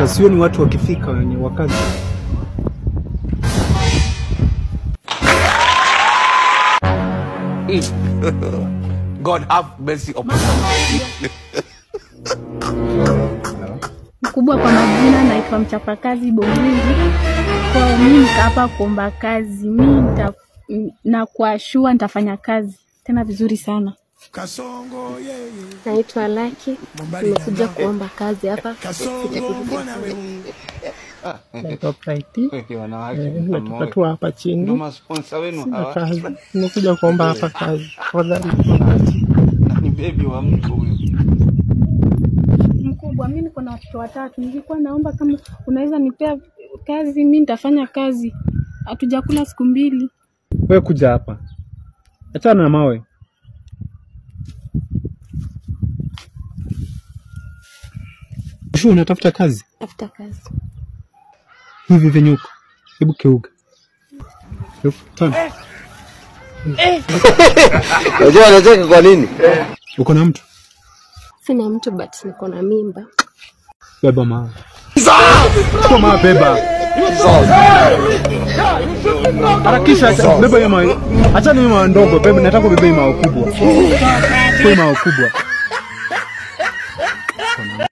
Sio ni watu wakifika wenye wakazi. God have mercy upon us. Mkubwa kwa majina naitwa Mchapakazi Bongizi. Kwa mimi hapa kuomba kazi, mimi na kuashua nitafanya kazi tena vizuri sana. Naitwa Laki, nimekuja kuomba kazi hapa. Naitwa Praiti, nimetoka hapa chini. Nimekuja kuomba hapa kazi. Ni baby wa mtu huyo. Mkubwa, mimi niko na watoto 3. Nilikuwa naomba kama unaweza nipea kazi, mimi nitafanya kazi. Hatujakula siku 2. Wewe kuja hapa. Achana na mawe. Sio unatafuta kazi? Tafuta kazi. Hivi vinyuko. Hebu keuga. Tano. Unajua anacheka kwa nini? Uko na mtu? Sina mtu but niko na mimba. Beba mawe. Koma beba. Harakisha beba hiyo mawe. Acha ni mawe ndogo, beba nataka beba hiyo mawe kubwa. Kwa mawe kubwa.